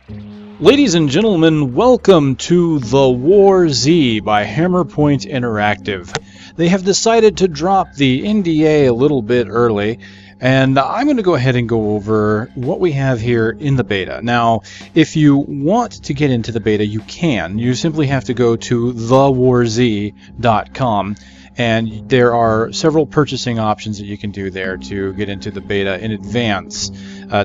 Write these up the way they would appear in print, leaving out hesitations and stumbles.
Ladies and gentlemen, welcome to The War Z by Hammerpoint Interactive. They have decided to drop the NDA a little bit early, and I'm going to go ahead and go over what we have here in the beta. Now, if you want to get into the beta, you can. You simply have to go to thewarz.com, and there are several purchasing options that you can do there to get into the beta in advance.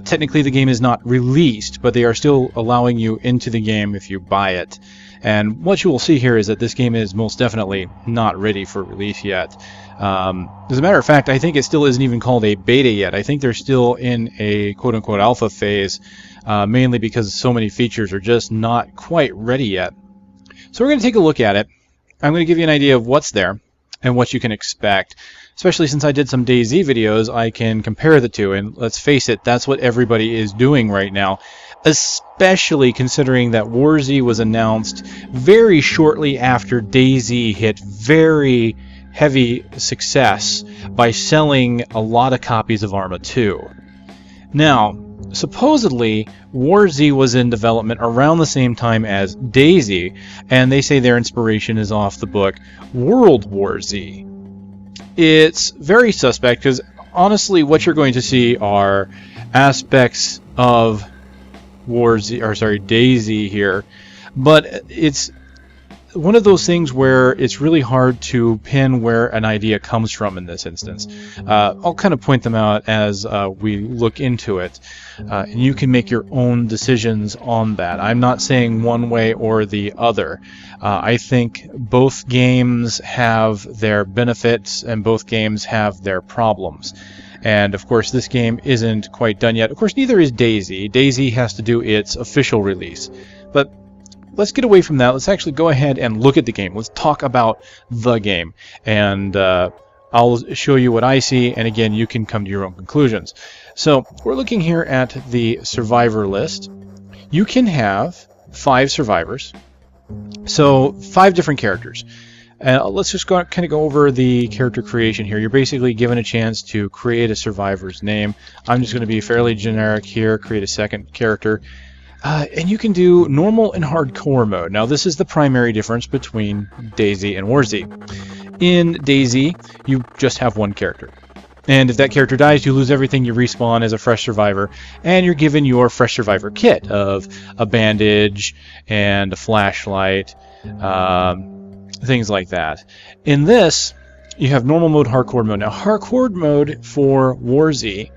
Technically, the game is not released, but they are still allowing you into the game if you buy it. And what you will see here is that this game is most definitely not ready for release yet. As a matter of fact, I think it still isn't even called a beta yet. I think they're still in a quote-unquote alpha phase, mainly because so many features are just not quite ready yet. So we're going to take a look at it. I'm going to give you an idea of what's there and what you can expect. Especially since I did some DayZ videos, I can compare the two, and let's face it, that's what everybody is doing right now, especially considering that War Z was announced very shortly after DayZ hit very heavy success by selling a lot of copies of Arma 2. Now, supposedly, War Z was in development around the same time as DayZ, and they say their inspiration is off the book World War Z. It's very suspect because honestly what you're going to see are aspects of DayZ here, but it's one of those things where it's really hard to pin where an idea comes from in this instance. I'll kind of point them out as we look into it, and you can make your own decisions on that. I'm not saying one way or the other. I think both games have their benefits and both games have their problems. And of course this game isn't quite done yet. Of course neither is DayZ. DayZ has to do its official release. But let's get away from that. Let's actually go ahead and look at the game. Let's talk about the game. And I'll show you what I see, and again, you can come to your own conclusions. So we're looking here at the survivor list. You can have 5 survivors. So 5 different characters. Let's just kind of go over the character creation here. You're basically given a chance to create a survivor's name. I'm just going to be fairly generic here, create a second character. And you can do normal and hardcore mode. Now this is the primary difference between DayZ and War Z. In DayZ, you just have one character. And if that character dies, you lose everything, you respawn as a fresh survivor, and you're given your fresh survivor kit of a bandage and a flashlight, things like that. In this, you have normal mode, hardcore mode. Now hardcore mode for War Z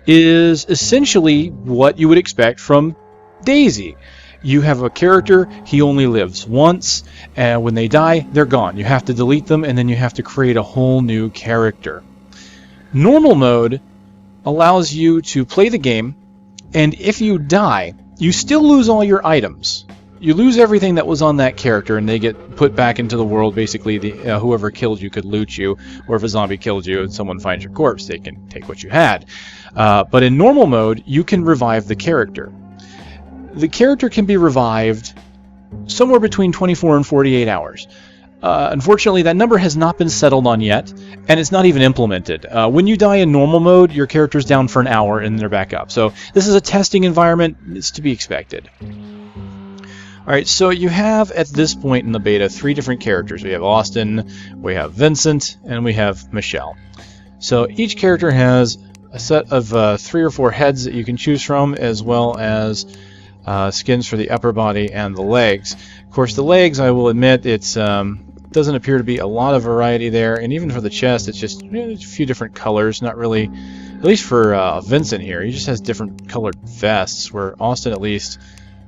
is essentially what you would expect from DayZ. You have a character, he only lives once, and when they die, they're gone. You have to delete them, and then you have to create a whole new character. Normal mode allows you to play the game, and if you die, you still lose all your items. You lose everything that was on that character, and they get put back into the world. Basically, whoever killed you could loot you, or if a zombie killed you and someone finds your corpse, they can take what you had. But in normal mode, you can revive the character. The character can be revived somewhere between 24 and 48 hours. Unfortunately, that number has not been settled on yet, and it's not even implemented. When you die in normal mode, your character's down for an hour and they're back up. So this is a testing environment. It's to be expected. Alright, so you have, at this point in the beta, 3 different characters. We have Austin, we have Vincent, and we have Michelle. So each character has a set of 3 or 4 heads that you can choose from, as well as skins for the upper body and the legs. Of course, the legs, I will admit, it's doesn't appear to be a lot of variety there, and even for the chest, it's just a few different colors. Not really, at least for Vincent here, he just has different colored vests. Where Austin, at least,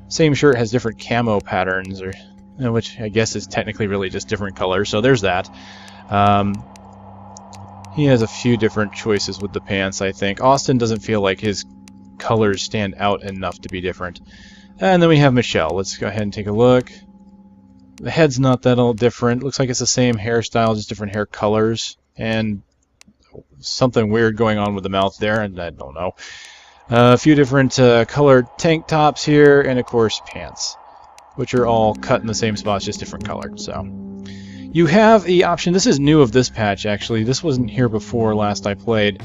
same shirt has different camo patterns, or which I guess is technically really just different colors. So there's that. He has a few different choices with the pants. I think Austin doesn't feel like his colors stand out enough to be different. And then we have Michelle. Let's go ahead and take a look. The head's not that all different. Looks like it's the same hairstyle, just different hair colors, and something weird going on with the mouth there, and I don't know. A few different colored tank tops here, and of course pants, which are all cut in the same spots, just different colored. So you have the option. This is new of this patch, actually. This wasn't here before last I played.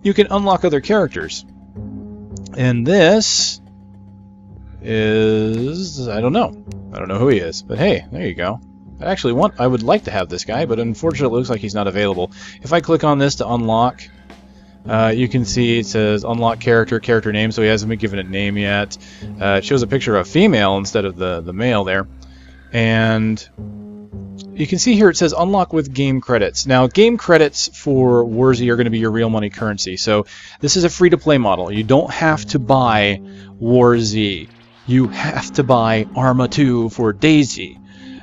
You can unlock other characters. And this is... I don't know. I don't know who he is, but hey, there you go. I would like to have this guy, but unfortunately it looks like he's not available. If I click on this to unlock, you can see it says unlock character name, so he hasn't been given a name yet. It shows a picture of a female instead of the male there. And you can see here it says unlock with game credits. Now, game credits for War Z are going to be your real money currency. So this is a free-to-play model. You don't have to buy War Z. You have to buy Arma 2 for DayZ.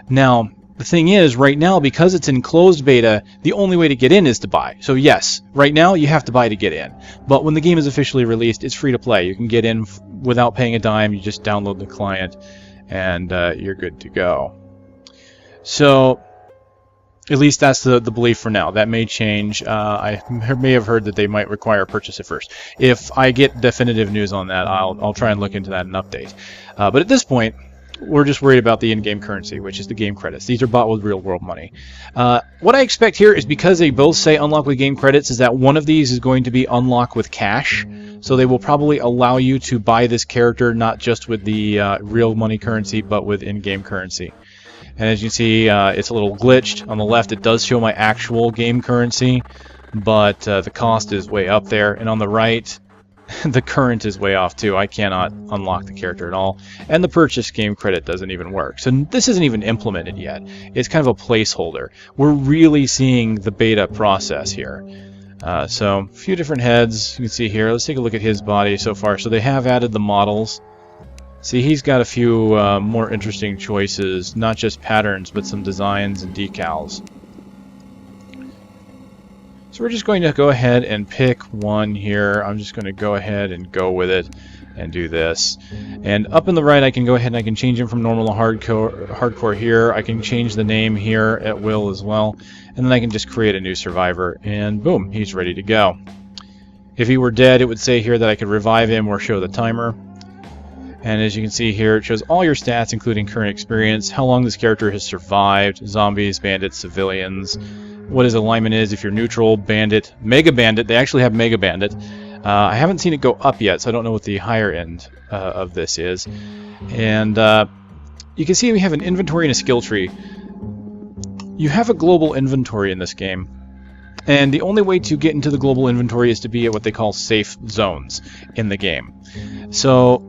Now, the thing is, right now, because it's in closed beta, the only way to get in is to buy. So yes, right now you have to buy to get in. But when the game is officially released, it's free to play. You can get in without paying a dime. You just download the client, and you're good to go. So, at least that's the belief for now. That may change. I may have heard that they might require a purchase at first. If I get definitive news on that, I'll try and look into that and update. But at this point, we're just worried about the in-game currency, which is the game credits. These are bought with real-world money. What I expect here is, because they both say unlock with game credits, is that one of these is going to be unlock with cash. So they will probably allow you to buy this character not just with the real money currency, but with in-game currency. And as you see, it's a little glitched. On the left, it does show my actual game currency, but the cost is way up there. And on the right, the current is way off too. I cannot unlock the character at all, and the purchase game credit doesn't even work. So this isn't even implemented yet. It's kind of a placeholder. We're really seeing the beta process here. So a few different heads you can see here. Let's take a look at his body so far. So they have added the models. See, he's got a few more interesting choices, not just patterns, but some designs and decals. So we're just going to go ahead and pick one here. I'm just going to go ahead and go with it and do this. And up in the right, I can go ahead and I can change him from normal to hardcore here. I can change the name here at will as well. And then I can just create a new survivor, and boom, he's ready to go. If he were dead, it would say here that I could revive him or show the timer. And as you can see here, it shows all your stats, including current experience, how long this character has survived, zombies, bandits, civilians, what his alignment is, if you're neutral, bandit, mega bandit. They actually have mega bandit. I haven't seen it go up yet, so I don't know what the higher end of this is. And you can see we have an inventory and a skill tree. You have a global inventory in this game, and the only way to get into the global inventory is to be at what they call safe zones in the game. So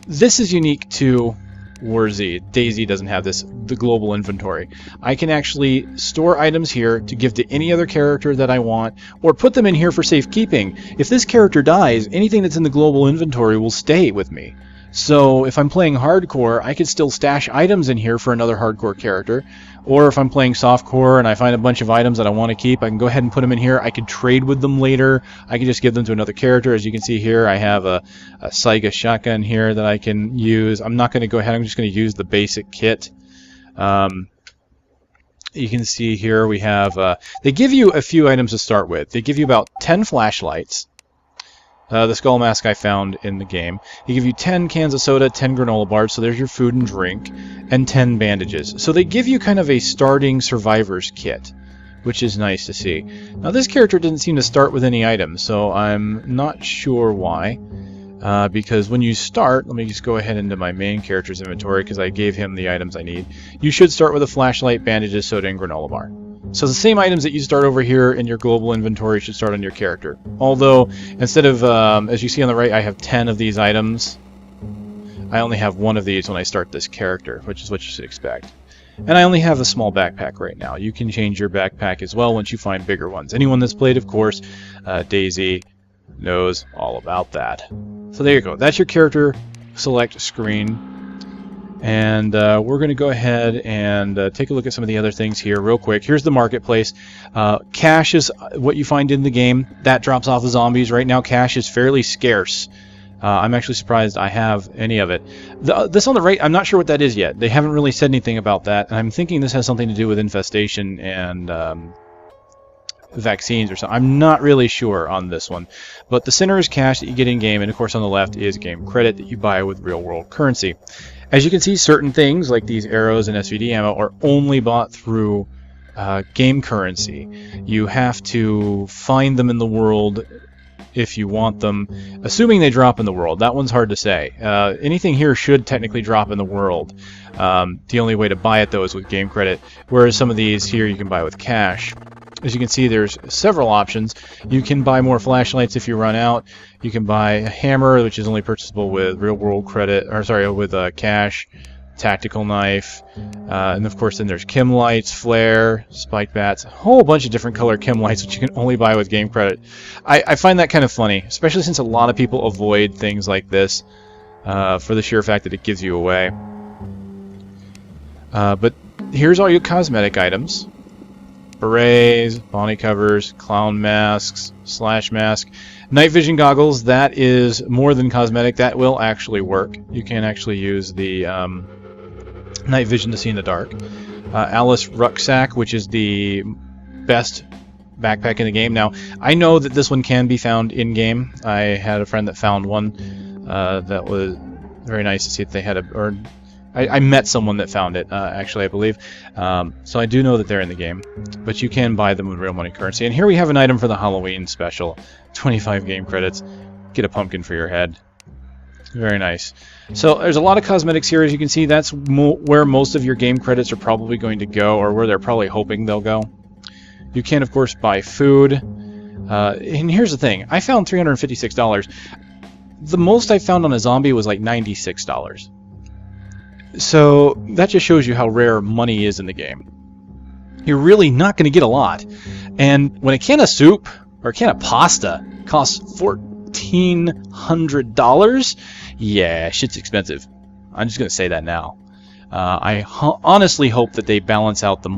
this is unique to War Z. DayZ doesn't have this, the global inventory. I can actually store items here to give to any other character that I want, or put them in here for safekeeping. If this character dies, anything that's in the global inventory will stay with me. So if I'm playing hardcore, I could still stash items in here for another hardcore character. Or if I'm playing softcore and I find a bunch of items that I want to keep, I can go ahead and put them in here. I could trade with them later. I can just give them to another character. As you can see here, I have a Saiga shotgun here that I can use. I'm not going to go ahead. I'm just going to use the basic kit. You can see here we have... they give you a few items to start with. They give you about 10 flashlights. The skull mask I found in the game. They give you 10 cans of soda, 10 granola bars, so there's your food and drink, and 10 bandages. So they give you kind of a starting survivor's kit, which is nice to see. Now this character didn't seem to start with any items, so I'm not sure why. Because when you start, let me just go ahead into my main character's inventory because I gave him the items I need. You should start with a flashlight, bandages, soda, and granola bar. So the same items that you start over here in your global inventory should start on your character. Although, instead of, as you see on the right, I have 10 of these items. I only have one of these when I start this character, which is what you should expect. And I only have a small backpack right now. You can change your backpack as well once you find bigger ones. Anyone that's played, of course, DayZ knows all about that. So there you go. That's your character select screen. And we're going to go ahead and take a look at some of the other things here real quick. Here's the marketplace. Cash is what you find in the game. That drops off the zombies. Right now, cash is fairly scarce. I'm actually surprised I have any of it. This on the right, I'm not sure what that is yet. They haven't really said anything about that. And I'm thinking this has something to do with infestation and vaccines or something. I'm not really sure on this one. But the center is cash that you get in-game. And, of course, on the left is game credit that you buy with real-world currency. As you can see, certain things like these arrows and SVD ammo are only bought through game currency. You have to find them in the world if you want them, assuming they drop in the world. That one's hard to say. Anything here should technically drop in the world. The only way to buy it, though, is with game credit, whereas some of these here you can buy with cash. As you can see, there's several options. You can buy more flashlights if you run out. You can buy a hammer, which is only purchasable with real-world credit, or sorry, with cash. Tactical knife, and of course then there's chem lights, flare, spike bats, a whole bunch of different color chem lights which you can only buy with game credit. I find that kind of funny, especially since a lot of people avoid things like this for the sheer fact that it gives you away. But here's all your cosmetic items. Berets, bounty covers, clown masks, slash mask. Night vision goggles, that is more than cosmetic, that will actually work. You can actually use the night vision to see in the dark. Alice rucksack, which is the best backpack in the game. Now, I know that this one can be found in-game. I had a friend that found one that was very nice to see that they had I met someone that found it, actually, I believe. So I do know that they're in the game, but you can buy them with real money currency. And here we have an item for the Halloween special. 25 game credits. Get a pumpkin for your head. Very nice. So there's a lot of cosmetics here, as you can see. That's where most of your game credits are probably going to go, or where they're probably hoping they'll go. You can, of course, buy food. And here's the thing. I found $356. The most I found on a zombie was like $96. So that just shows you how rare money is in the game. You're really not going to get a lot. And when a can of soup or a can of pasta costs $1,400, yeah, shit's expensive. I'm just going to say that now. I honestly hope that they balance out the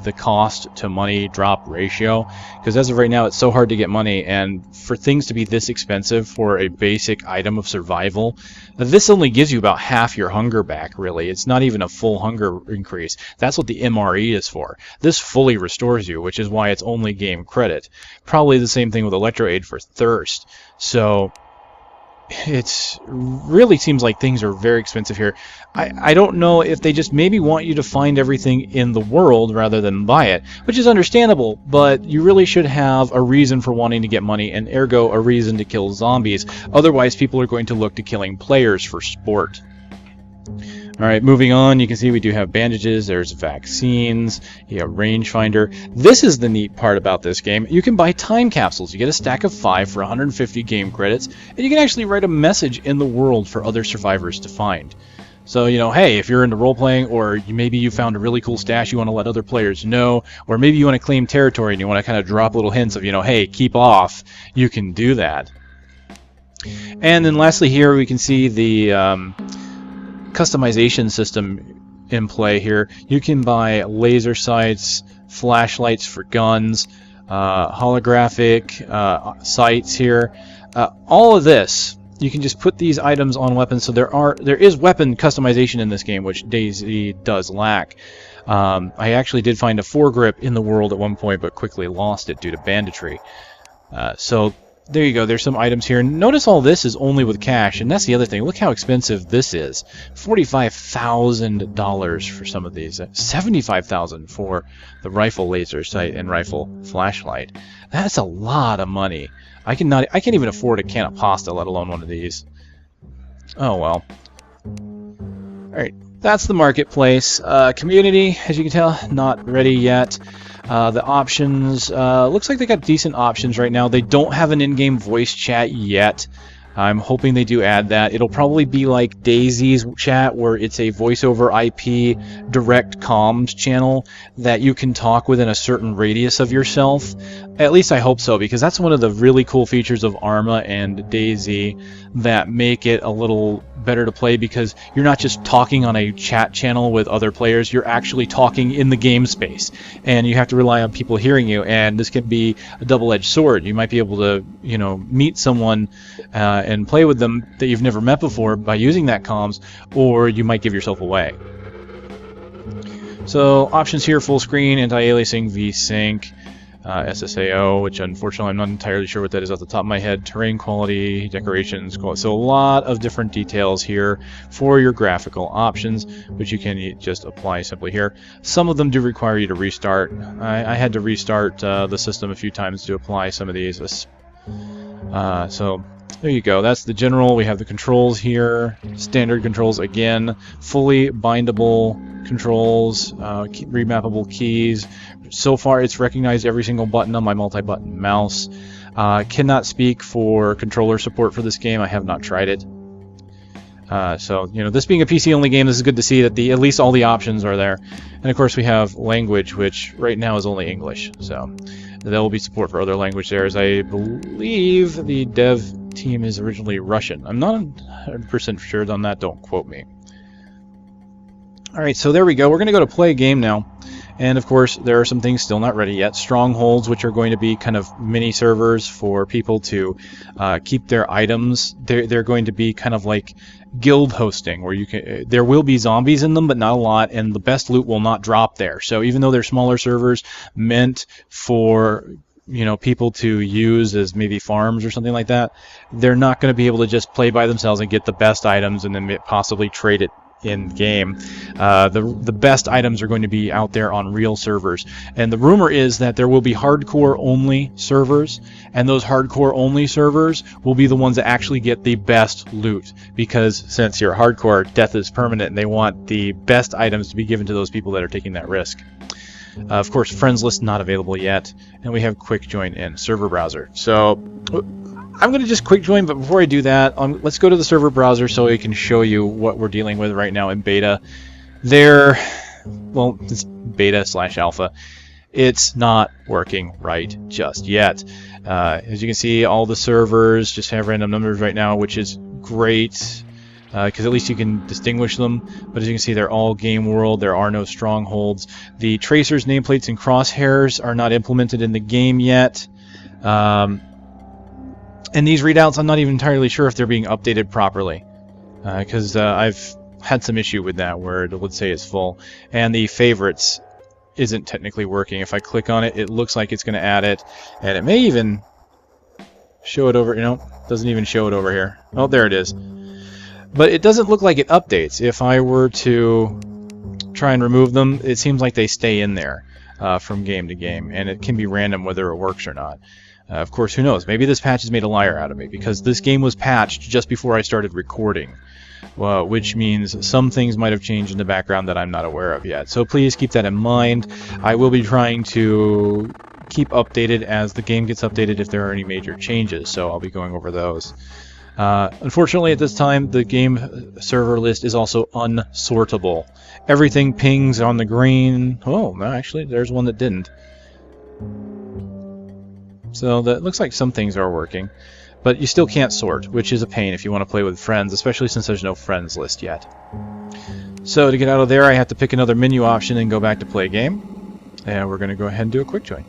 the cost to money drop ratio, because as of right now it's so hard to get money, and for things to be this expensive for a basic item of survival, this only gives you about half your hunger back, really. It's not even a full hunger increase. That's what the MRE is for. This fully restores you, which is why it's only game credit. Probably the same thing with Electro Aid for thirst. So it really seems like things are very expensive here. I don't know if they just maybe want you to find everything in the world rather than buy it, which is understandable, but you really should have a reason for wanting to get money, and ergo a reason to kill zombies. Otherwise people are going to look to killing players for sport. Alright, moving on, you can see we do have bandages, there's vaccines, you have rangefinder. This is the neat part about this game. You can buy time capsules. You get a stack of 5 for 150 game credits, and you can actually write a message in the world for other survivors to find. So, you know, hey, if you're into role-playing, or maybe you found a really cool stash you want to let other players know, or maybe you want to claim territory and you want to kind of drop little hints of, you know, hey, keep off, you can do that. And then lastly here we can see the customization system in play here. You can buy laser sights, flashlights for guns, holographic sights here. All of this, you can just put these items on weapons. So there is weapon customization in this game, which DayZ does lack. I actually did find a foregrip in the world at one point, but quickly lost it due to banditry. So there you go, there's some items here. Notice all this is only with cash, and that's the other thing. Look how expensive this is. $45,000 for some of these. $75,000 for the rifle laser sight and rifle flashlight. That's a lot of money. I can't even afford a can of pasta, let alone one of these. Oh well. Alright, that's the marketplace. Community, as you can tell, not ready yet. The options, looks like they got decent options right now. They don't have an in-game voice chat yet. I'm hoping they do add that. It'll probably be like DayZ's chat, where it's a voice over IP direct comms channel that you can talk within a certain radius of yourself. At least I hope so, because that's one of the really cool features of Arma and DayZ that make it a little better to play, because you're not just talking on a chat channel with other players, you're actually talking in the game space, and you have to rely on people hearing you, and this can be a double-edged sword. You might be able to, you know, meet someone and play with them that you've never met before by using that comms, or you might give yourself away. So options here: full screen, anti-aliasing, VSync, SSAO, which unfortunately I'm not entirely sure what that is off the top of my head, terrain quality, decorations, quality. So a lot of different details here for your graphical options, which you can just apply simply here. Some of them do require you to restart. I had to restart the system a few times to apply some of these. So there you go. That's the general. We have the controls here. Standard controls again. Fully bindable controls. Remappable keys. So far, it's recognized every single button on my multi-button mouse. Cannot speak for controller support for this game. I have not tried it. So, you know, this being a PC-only game, this is good to see that at least all the options are there. And of course, we have language, which right now is only English. So there will be support for other language there, as I believe the dev team is originally Russian. I'm not 100% sure on that. Don't quote me. All right, so there we go. We're going to go to play game now. And of course, there are some things still not ready yet. Strongholds, which are going to be kind of mini servers for people to keep their items. They're going to be kind of like guild hosting, where you can. There will be zombies in them, but not a lot, and the best loot will not drop there. So even though they're smaller servers meant for, you know, people to use as maybe farms or something like that, they're not going to be able to just play by themselves and get the best items and then possibly trade it in game. The best items are going to be out there on real servers, and the rumor is that there will be hardcore only servers, and those hardcore only servers will be the ones that actually get the best loot, because since you're hardcore, death is permanent, and they want the best items to be given to those people that are taking that risk. Of course, friends list not available yet, and we have quick join in server browser. So I'm going to just quick join, but before I do that, let's go to the server browser so I can show you what we're dealing with right now in beta. Well, it's beta/alpha. It's not working right just yet. As you can see, all the servers just have random numbers right now, which is great, because at least you can distinguish them. But as you can see, they're all game world. There are no strongholds. The tracers, nameplates, and crosshairs are not implemented in the game yet. And these readouts, I'm not even entirely sure if they're being updated properly, because I've had some issue with that, where it would say it's full. And the favorites isn't technically working. If I click on it, it looks like it's going to add it, and it may even show it over, you know, doesn't even show it over here. Oh, there it is. But it doesn't look like it updates. If I were to try and remove them, it seems like they stay in there from game to game, and it can be random whether it works or not. Of course, who knows? Maybe this patch has made a liar out of me, because this game was patched just before I started recording, which means some things might have changed in the background that I'm not aware of yet. So please keep that in mind. I will be trying to keep updated as the game gets updated if there are any major changes, so I'll be going over those. Unfortunately, at this time, the game server list is also unsortable. Everything pings on the green. Oh, no, actually, there's one that didn't. So that looks like some things are working, but you still can't sort, which is a pain if you want to play with friends, especially since there's no friends list yet. So to get out of there, I have to pick another menu option and go back to play game, and we're going to go ahead and do a quick join.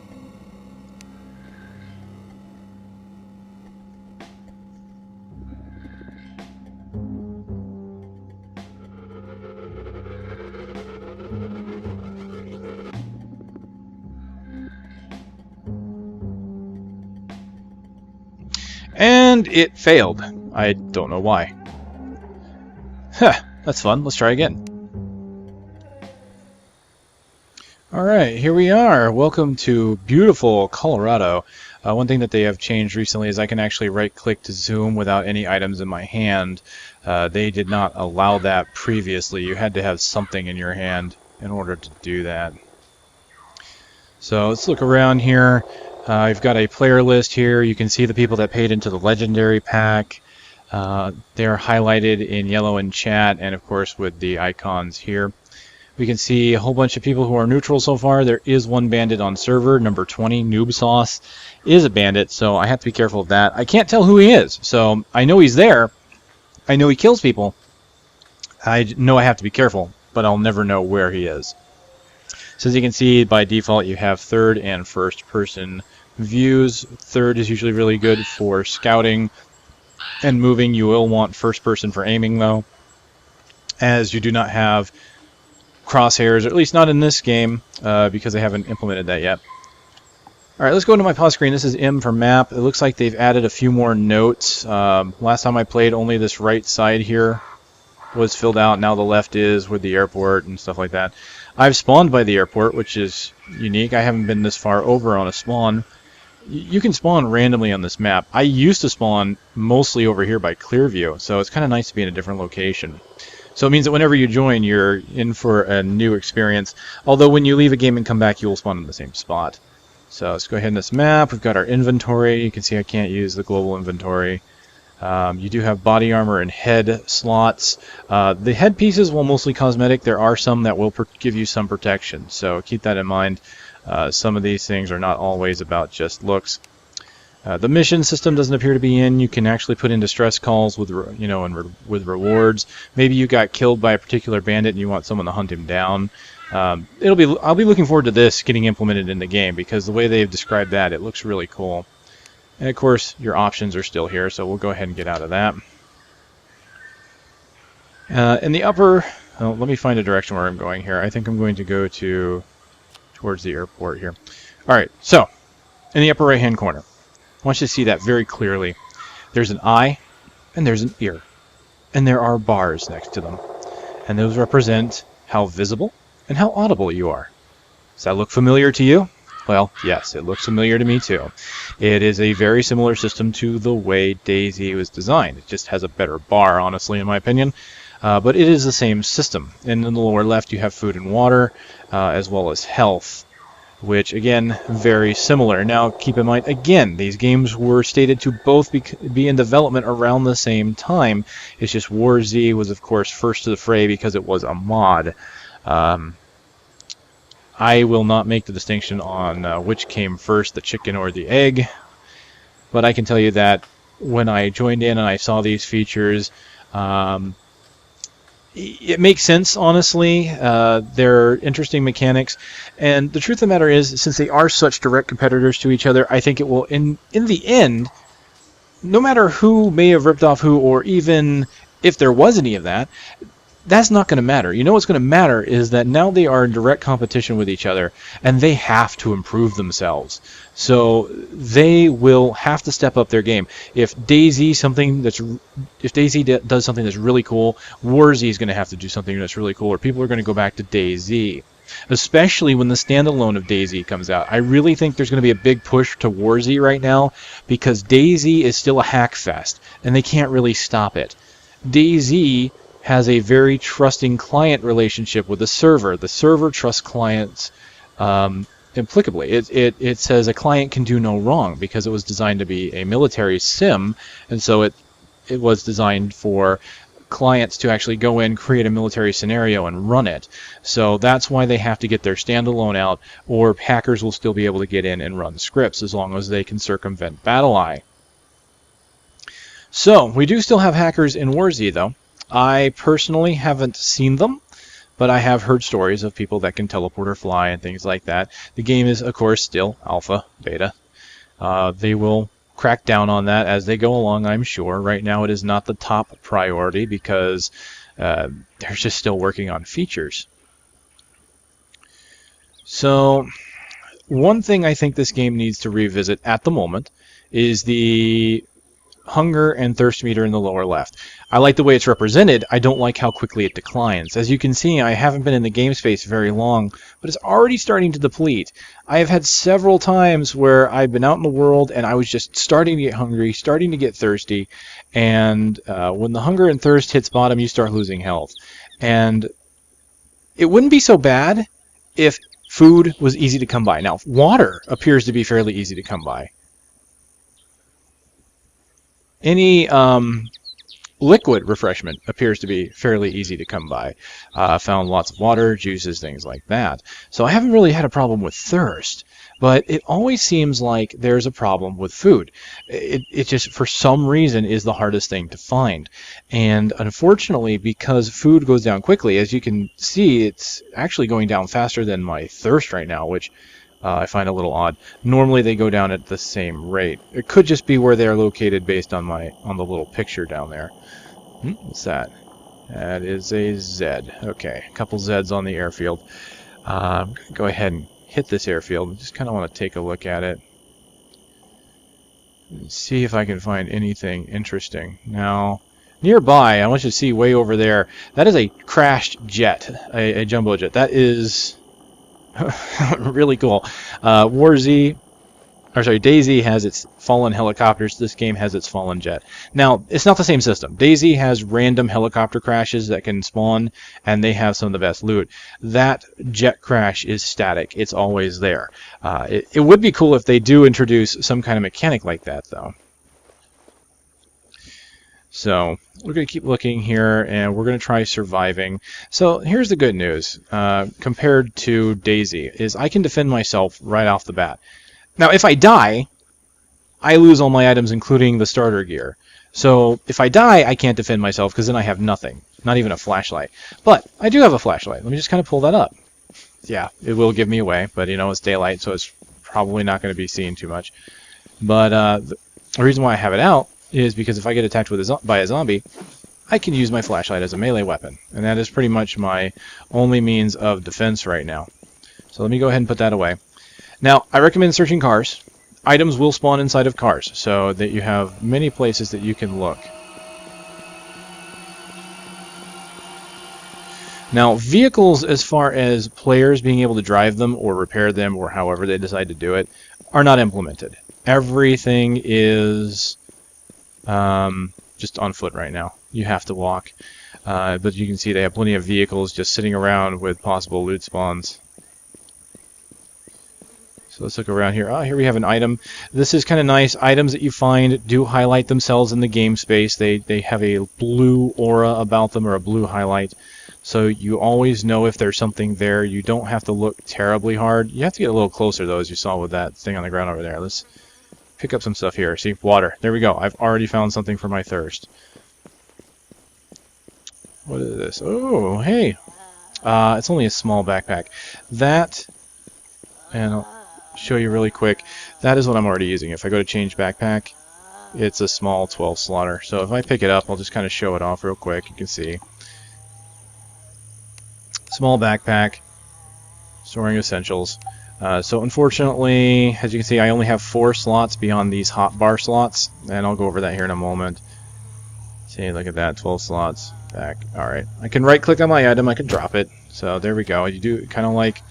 And it failed. I don't know why. Huh, that's fun. Let's try again. Alright, here we are. Welcome to beautiful Colorado. One thing that they have changed recently is I can actually right-click to zoom without any items in my hand. They did not allow that previously. You had to have something in your hand in order to do that. So let's look around here. I've got a player list here. You can see the people that paid into the legendary pack. They're highlighted in yellow in chat, and of course with the icons here. We can see a whole bunch of people who are neutral so far. There is one bandit on server, number 20, Noob Sauce, is a bandit, so I have to be careful of that. I can't tell who he is, so I know he's there. I know he kills people. I know I have to be careful, but I'll never know where he is. So as you can see, by default, you have third and first person views. Third is usually really good for scouting and moving. You will want first person for aiming, though, as you do not have crosshairs, or at least not in this game, because they haven't implemented that yet. Alright, let's go into my pause screen. This is M for map. It looks like they've added a few more notes. Last time I played, only this right side here was filled out. Now the left is, with the airport and stuff like that. I've spawned by the airport, which is unique. I haven't been this far over on a spawn. you can spawn randomly on this map. I used to spawn mostly over here by Clearview, so it's kind of nice to be in a different location. So it means that whenever you join, you're in for a new experience. Although when you leave a game and come back, you will spawn in the same spot. So let's go ahead in this map. We've got our inventory. You can see I can't use the global inventory. You do have body armor and head slots. The head pieces, while mostly cosmetic, there are some that will give you some protection. So keep that in mind. Some of these things are not always about just looks. The mission system doesn't appear to be in. You can actually put in distress calls with, with rewards. Maybe you got killed by a particular bandit and you want someone to hunt him down. I'll be looking forward to this getting implemented in the game, because the way they've described that, it looks really cool. And of course, your options are still here, so we'll go ahead and get out of that. In the upper, let me find a direction where I'm going here. I think I'm going to go towards the airport here. All right, so in the upper right-hand corner, I want you to see that very clearly. There's an eye and there's an ear, and there are bars next to them, and those represent how visible and how audible you are. Does that look familiar to you? Well, yes, it looks familiar to me too. It is a very similar system to the way DayZ was designed. It just has a better bar, honestly, in my opinion. But it is the same system. And in the lower left, you have food and water, as well as health, which, again, very similar. Now, keep in mind, again, these games were stated to both be in development around the same time. It's just War Z was, of course, first to the fray because it was a mod. I will not make the distinction on which came first, the chicken or the egg, but I can tell you that when I joined in and I saw these features, it makes sense, honestly. They're interesting mechanics, and the truth of the matter is, since they are such direct competitors to each other, I think it will, in the end, no matter who may have ripped off who, or even if there was any of that, that's not going to matter. You know what's going to matter is that now they are in direct competition with each other, and they have to improve themselves. So they will have to step up their game. If DayZ does something that's really cool, War Z is going to have to do something that's really cool, or people are going to go back to DayZ. Especially when the standalone of DayZ comes out. I really think there's going to be a big push to War Z right now, because DayZ is still a hack fest, and they can't really stop it. DayZ has a very trusting client relationship with the server. The server trusts clients implicably. It says a client can do no wrong, because it was designed to be a military sim, and so it was designed for clients to actually go in, create a military scenario, and run it. So that's why they have to get their standalone out, or hackers will still be able to get in and run scripts as long as they can circumvent BattleEye. So we do still have hackers in War Z, though. I personally haven't seen them, but I have heard stories of people that can teleport or fly and things like that. The game is, of course, still alpha, beta. They will crack down on that as they go along, I'm sure. Right now it is not the top priority because they're just still working on features. So one thing I think this game needs to revisit at the moment is the hunger and thirst meter in the lower left. I like the way it's represented. I don't like how quickly it declines. As you can see, I haven't been in the game space very long, but it's already starting to deplete. I have had several times where I've been out in the world and I was just starting to get hungry, starting to get thirsty, and when the hunger and thirst hits bottom, you start losing health. And it wouldn't be so bad if food was easy to come by. Now, water appears to be fairly easy to come by. Any liquid refreshment appears to be fairly easy to come by. Found lots of water, juices, things like that. So I haven't really had a problem with thirst, but it always seems like there's a problem with food. It just, for some reason, is the hardest thing to find. And unfortunately, because food goes down quickly, as you can see, it's actually going down faster than my thirst right now, which I find a little odd. Normally they go down at the same rate. It could just be where they're located based on the little picture down there. What's that? That is a Z. Okay, a couple Zs on the airfield. I'm going to go ahead and hit this airfield. Just kind of want to take a look at it and see if I can find anything interesting. Now, nearby, I want you to see way over there, that is a crashed jet, a jumbo jet. That is really cool. War Z or sorry, Daisy has its fallen helicopters. This game has its fallen jet. Now, it's not the same system. Daisy has random helicopter crashes that can spawn, and they have some of the best loot. That jet crash is static. It's always there. It would be cool if they do introduce some kind of mechanic like that, though. So we're going to keep looking here, and we're going to try surviving. So here's the good news compared to Daisy, is I can defend myself right off the bat. Now, if I die, I lose all my items, including the starter gear. So if I die, I can't defend myself, because then I have nothing. Not even a flashlight. But I do have a flashlight. Let me just kind of pull that up. Yeah, it will give me away, but you know, it's daylight, so it's probably not going to be seen too much. But the reason why I have it out is because if I get attacked by a zombie, I can use my flashlight as a melee weapon. And that is pretty much my only means of defense right now. So let me go ahead and put that away. Now, I recommend searching cars. Items will spawn inside of cars, so that you have many places that you can look. Now, vehicles, as far as players being able to drive them or repair them or however they decide to do it, are not implemented. Everything is just on foot right now. You have to walk. But you can see they have plenty of vehicles just sitting around with possible loot spawns. So let's look around here. Oh, here we have an item. This is kind of nice. Items that you find do highlight themselves in the game space. They have a blue aura about them, or a blue highlight. So you always know if there's something there. You don't have to look terribly hard. You have to get a little closer, though, as you saw with that thing on the ground over there. Let's pick up some stuff here. See, water. There we go. I've already found something for my thirst. What is this? Oh, hey. It's only a small backpack. That, and I'll show you really quick, that is what I'm already using. If I go to change backpack, it's a small 12 slaughter. So if I pick it up, I'll just kind of show it off real quick. You can see. Small backpack, storing essentials. So unfortunately, as you can see, I only have 4 slots beyond these hotbar slots, and I'll go over that here in a moment. See, look at that, 12 slots back. Alright, I can right-click on my item, I can drop it. So there we go. You do kind of like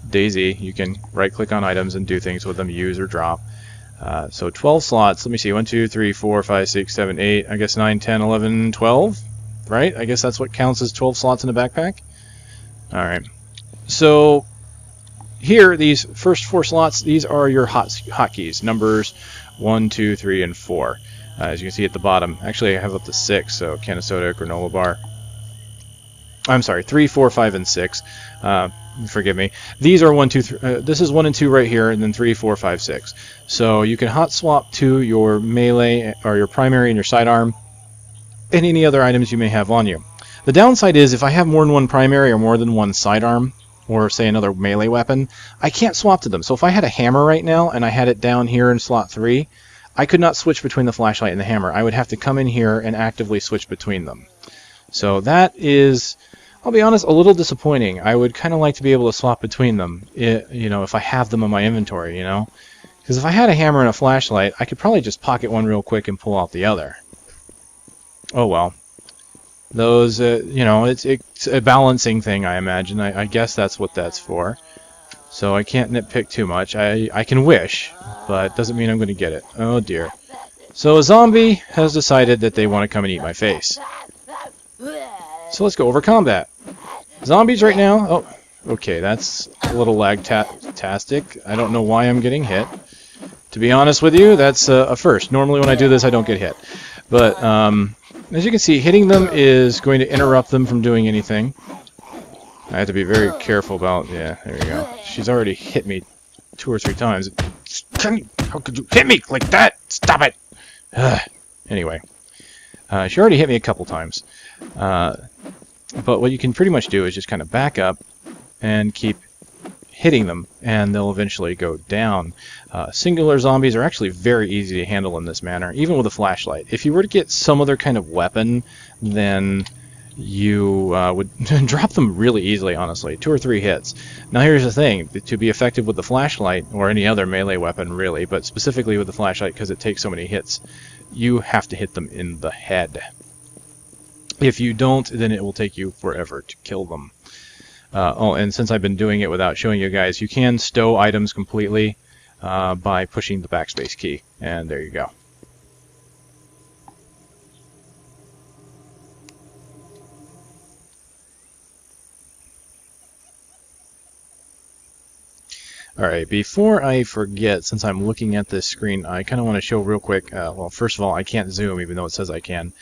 Daisy, you can right-click on items and do things with them, use or drop. So 12 slots, let me see, 1, 2, 3, 4, 5, 6, 7, 8, I guess 9, 10, 11, 12? Right? I guess that's what counts as 12 slots in a backpack. Alright. So here, these first 4 slots, these are your hotkeys. Numbers 1, 2, 3, and 4. As you can see at the bottom. Actually, I have up to 6, so can of soda, granola bar. I'm sorry, 3, 4, 5, and 6. Forgive me. These are 1, 2, 3. This is 1 and 2 right here, and then 3, 4, 5, 6. So you can hot swap to your melee, or your primary and your sidearm, and any other items you may have on you. The downside is if I have more than one primary or more than one sidearm, or say another melee weapon, I can't swap to them. So if I had a hammer right now and I had it down here in slot 3, I could not switch between the flashlight and the hammer. I would have to come in here and actively switch between them. So that is, I'll be honest, a little disappointing. I would kind of like to be able to swap between them, you know, if I have them in my inventory, you know. Because if I had a hammer and a flashlight, I could probably just pocket one real quick and pull out the other. Oh well. Those, you know, it's a balancing thing, I imagine. I guess that's what that's for. So I can't nitpick too much. I can wish, but doesn't mean I'm going to get it. Oh dear. So a zombie has decided that they want to come and eat my face. So let's go over combat. Zombies right now. Oh, okay, that's a little lag-tastic. I don't know why I'm getting hit. To be honest with you, that's a first. Normally when I do this, I don't get hit. But as you can see, hitting them is going to interrupt them from doing anything. I have to be very careful about... Yeah, there you go. She's already hit me 2 or 3 times. How could you hit me like that? Stop it! Anyway. She already hit me a couple times. But what you can pretty much do is just kind of back up and keep hitting them, and they'll eventually go down. Singular zombies are actually very easy to handle in this manner, even with a flashlight. If you were to get some other kind of weapon, then you would drop them really easily, honestly. 2 or 3 hits. Now here's the thing, to be effective with the flashlight, or any other melee weapon really, but specifically with the flashlight because it takes so many hits, you have to hit them in the head. If you don't, then it will take you forever to kill them. Oh, and since I've been doing it without showing you guys, you can stow items completely. by pushing the backspace key. And there you go. Alright, before I forget, since I'm looking at this screen, I kind of want to show real quick, well, first of all, I can't zoom even though it says I can.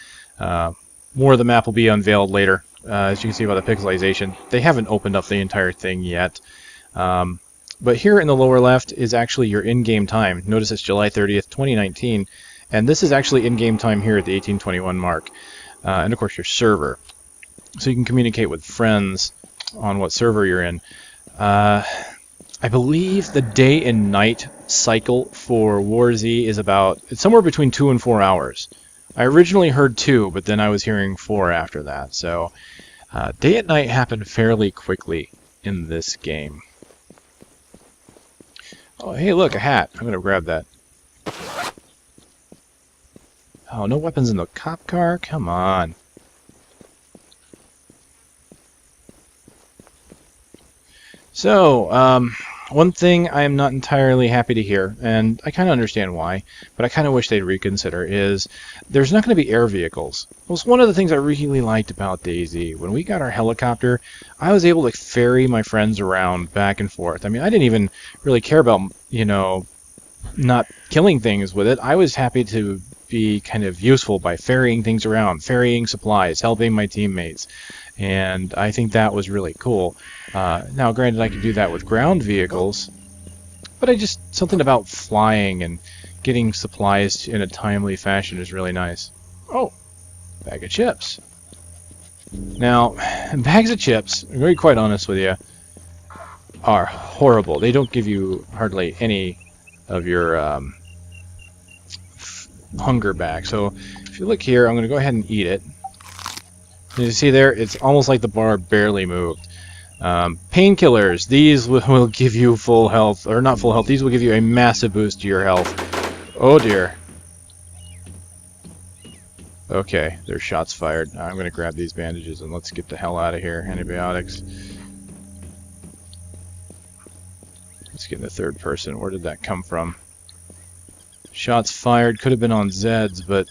More of the map will be unveiled later, as you can see by the pixelization. They haven't opened up the entire thing yet. But here in the lower left is actually your in-game time. Notice it's July 30th, 2019, and this is actually in-game time here at the 1821 mark. And of course your server. So you can communicate with friends on what server you're in. I believe the day and night cycle for War Z is it's somewhere between 2 and 4 hours. I originally heard 2, but then I was hearing 4 after that. So day and night happen fairly quickly in this game. Oh, hey, look, a hat. I'm going to grab that. Oh, no weapons in the cop car? Come on. So, one thing I am not entirely happy to hear, and I kind of understand why, but I kind of wish they'd reconsider, is there's not going to be air vehicles. It was one of the things I really liked about DayZ. When we got our helicopter, I was able to ferry my friends around back and forth. I mean, I didn't even really care about, you know, not killing things with it. I was happy to be kind of useful by ferrying things around, ferrying supplies, helping my teammates. And I think that was really cool. Now, granted, I could do that with ground vehicles, but something about flying and getting supplies in a timely fashion is really nice. Oh, bag of chips. Now, bags of chips, I'm very quite honest with you, are horrible. They don't give you hardly any of your hunger back. So if you look here, I'm going to go ahead and eat it. You see there, it's almost like the bar barely moved. Painkillers, these will give you full health, or not full health, these will give you a massive boost to your health. Oh dear. Okay, there's shots fired. I'm going to grab these bandages and let's get the hell out of here. Antibiotics. Let's get in the third person. Where did that come from? Shots fired, could have been on Zeds, but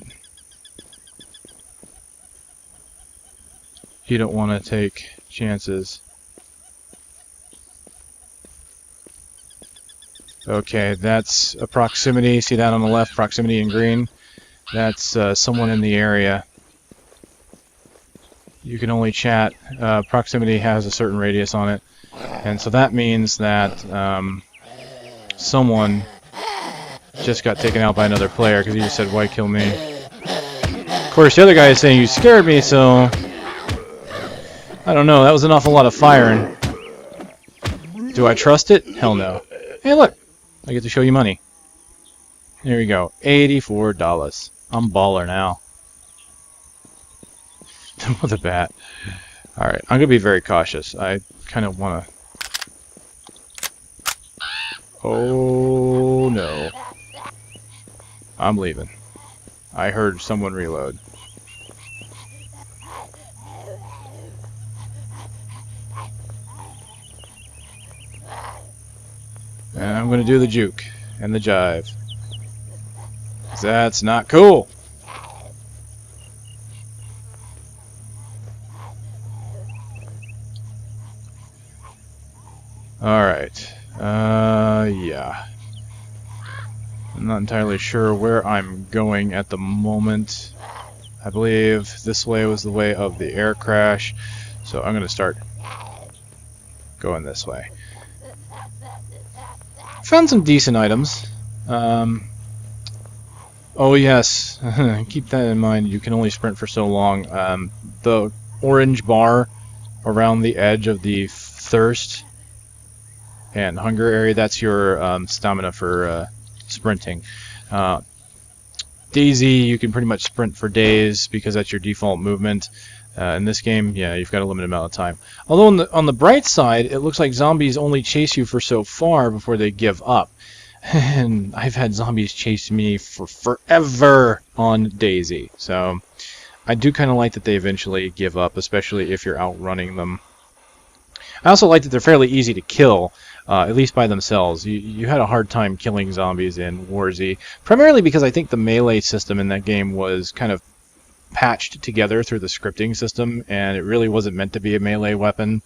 you don't want to take chances. Okay, that's a proximity. See that on the left? Proximity in green. That's someone in the area. You can only chat. Proximity has a certain radius on it. And so that means that someone just got taken out by another player because he just said, "Why kill me?" Of course, the other guy is saying, "You scared me," so I don't know. That was an awful lot of firing. Do I trust it? Hell no. Hey, look. I get to show you money. There you go. $84. I'm baller now. With a bat. Alright, I'm going to be very cautious. I kind of want to... Oh, no. I'm leaving. I heard someone reload. And I'm going to do the juke and the jive. That's not cool. Alright. Yeah. I'm not entirely sure where I'm going at the moment. I believe this way was the way of the air crash. So I'm going to start going this way. Found some decent items. Oh yes, keep that in mind. You can only sprint for so long. The orange bar around the edge of the thirst and hunger area, that's your stamina for sprinting. DayZ, you can pretty much sprint for days because that's your default movement. In this game, yeah, you've got a limited amount of time. Although on the bright side, it looks like zombies only chase you for so far before they give up. And I've had zombies chase me for forever on DayZ. So I do kind of like that they eventually give up, especially if you're outrunning them. I also like that they're fairly easy to kill, at least by themselves. You had a hard time killing zombies in War Z, primarily because I think the melee system in that game was kind of patched together through the scripting system, and it really wasn't meant to be a melee weapon.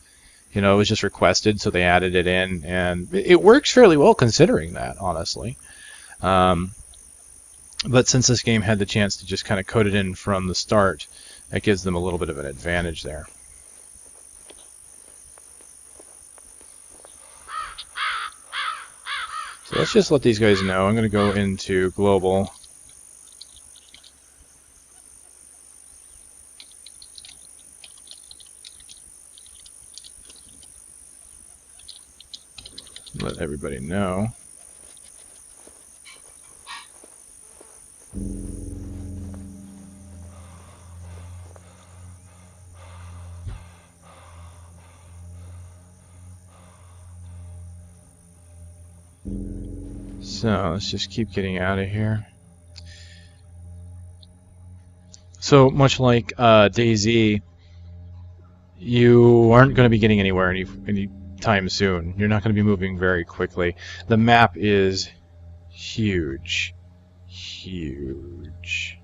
You know, it was just requested, so they added it in, and it works fairly well considering that, honestly. But since this game had the chance to just kind of code it in from the start, that gives them a little bit of an advantage there. So let's just let these guys know. I'm going to go into global. Let everybody know. So let's just keep getting out of here. So much like DayZ, you aren't going to be getting anywhere any time soon. You're not going to be moving very quickly. The map is huge. Huge.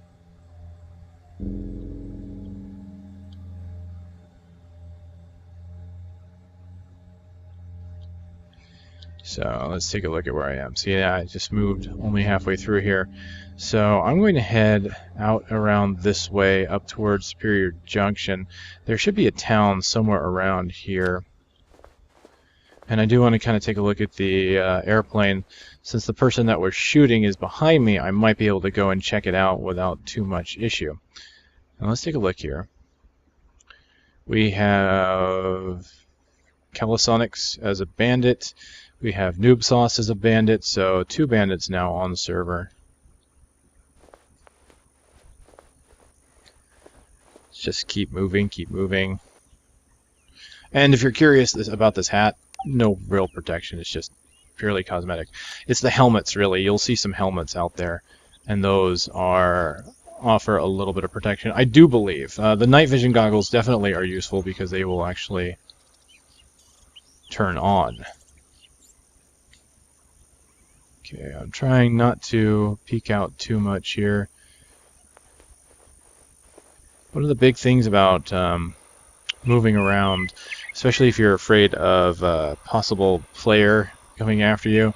So let's take a look at where I am. See, yeah, I just moved only halfway through here. So I'm going to head out around this way up towards Superior Junction. There should be a town somewhere around here. And I do want to kind of take a look at the airplane. Since the person that was shooting is behind me, I might be able to go and check it out without too much issue. Now let's take a look here. We have Calisonics as a bandit. We have Noob Sauce as a bandit, so 2 bandits now on the server. Let's just keep moving, keep moving. And if you're curious about this hat, no real protection, it's just purely cosmetic. It's the helmets, really. You'll see some helmets out there, and those offer a little bit of protection. I do believe. The night vision goggles definitely are useful because they will actually turn on. Okay, I'm trying not to peek out too much here. One of the big things about moving around, especially if you're afraid of a possible player coming after you,